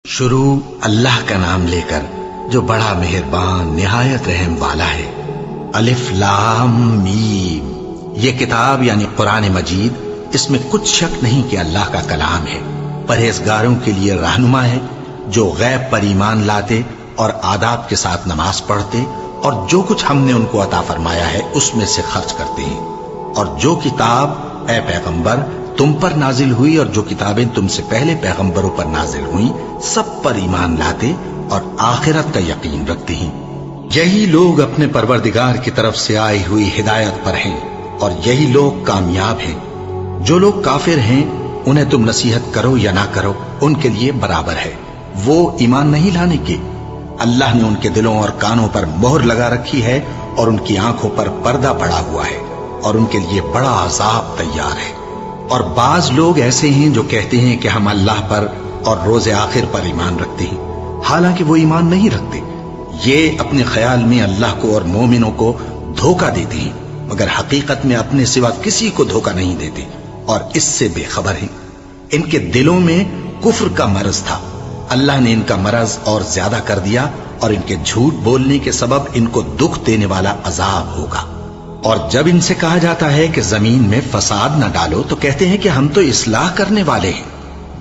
شروع اللہ کا نام لے کر جو بڑا مہربان نہایت رحم والا ہے۔ الف لام میم، یہ کتاب یعنی قرآن مجید، اس میں کچھ شک نہیں کہ اللہ کا کلام ہے، پرہیزگاروں کے لیے رہنما ہے جو غیب پر ایمان لاتے اور آداب کے ساتھ نماز پڑھتے اور جو کچھ ہم نے ان کو عطا فرمایا ہے اس میں سے خرچ کرتے ہیں، اور جو کتاب اے پیغمبر تم پر نازل ہوئی اور جو کتابیں تم سے پہلے پیغمبروں پر نازل ہوئیں سب پر ایمان لاتے اور آخرت کا یقین رکھتے ہیں۔ یہی لوگ اپنے پروردگار کی طرف سے آئی ہوئی ہدایت پر ہیں اور یہی لوگ کامیاب ہیں۔ جو لوگ کافر ہیں انہیں تم نصیحت کرو یا نہ کرو ان کے لیے برابر ہے، وہ ایمان نہیں لانے کے۔ اللہ نے ان کے دلوں اور کانوں پر مہر لگا رکھی ہے اور ان کی آنکھوں پر پردہ پڑا ہوا ہے اور ان کے لیے بڑا عذاب تیار ہے۔ اور بعض لوگ ایسے ہیں جو کہتے ہیں کہ ہم اللہ پر اور روز آخر پر ایمان رکھتے ہیں، حالانکہ وہ ایمان نہیں رکھتے۔ یہ اپنے خیال میں اللہ کو اور مومنوں کو دھوکہ دیتے ہیں، مگر حقیقت میں اپنے سوا کسی کو دھوکہ نہیں دیتے اور اس سے بے خبر ہیں۔ ان کے دلوں میں کفر کا مرض تھا، اللہ نے ان کا مرض اور زیادہ کر دیا اور ان کے جھوٹ بولنے کے سبب ان کو دکھ دینے والا عذاب ہوگا۔ اور جب ان سے کہا جاتا ہے کہ زمین میں فساد نہ ڈالو تو کہتے ہیں کہ ہم تو اصلاح کرنے والے ہیں۔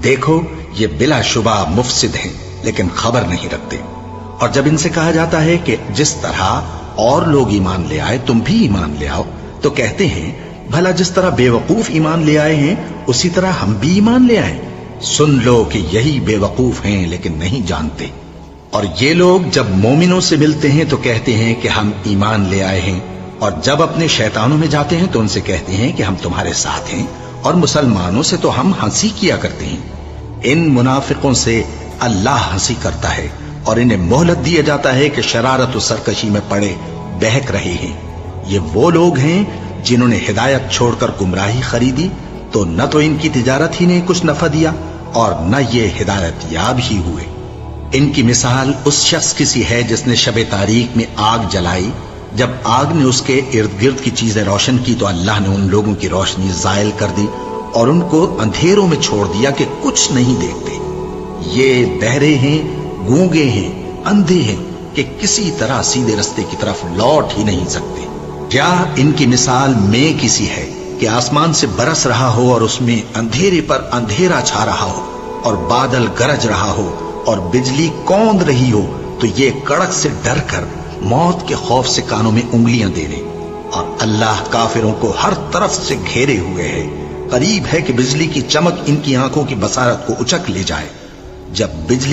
دیکھو یہ بلا شبہ مفسد ہیں لیکن خبر نہیں رکھتے۔ اور جب ان سے کہا جاتا ہے کہ جس طرح اور لوگ ایمان لے آئے تم بھی ایمان لے آؤ تو کہتے ہیں بھلا جس طرح بے وقوف ایمان لے آئے ہیں اسی طرح ہم بھی ایمان لے آئیں۔ سن لو کہ یہی بے وقوف ہیں لیکن نہیں جانتے۔ اور یہ لوگ جب مومنوں سے ملتے ہیں تو کہتے ہیں کہ ہم ایمان لے آئے ہیں، اور جب اپنے شیطانوں میں جاتے ہیں تو ان سے کہتے ہیں کہ ہم تمہارے ساتھ ہیں، اور مسلمانوں سے تو ہم ہنسی کیا کرتے ہیں۔ ان منافقوں سے اللہ ہنسی کرتا ہے اور انہیں مہلت دیا جاتا ہے کہ شرارت و سرکشی میں پڑے بہک رہے ہیں۔ یہ وہ لوگ ہیں جنہوں نے ہدایت چھوڑ کر گمراہی خریدی تو نہ تو ان کی تجارت ہی نے کچھ نفع دیا اور نہ یہ ہدایت یاب ہی ہوئے۔ ان کی مثال اس شخص کی سی ہے جس نے شب تاریک میں آگ جلائی، جب آگ نے اس کے ارد گرد کی چیزیں روشن کی تو اللہ نے ان لوگوں کی روشنی زائل کر دی اور ان کو اندھیروں میں چھوڑ دیا کہ کچھ نہیں دیکھتے۔ یہ بہرے ہیں، گونگے ہیں، اندھے ہیں کہ کسی طرح سیدھے رستے کی طرف لوٹ ہی نہیں سکتے۔ کیا ان کی مثال میں کسی ہے کہ آسمان سے برس رہا ہو اور اس میں اندھیرے پر اندھیرا چھا رہا ہو اور بادل گرج رہا ہو اور بجلی کوند رہی ہو تو یہ کڑک سے ڈر کر موت کے خوف سے کانوں میں انگلیاں دے لے۔ اور اللہ کافروں کو ہر طرف سے گھیرے ہوئے ہے، قریب ہے کہ بجلی کی چمک ان کی آنکھوں کی بصارت کو اچک لے جائے۔ جب بجلی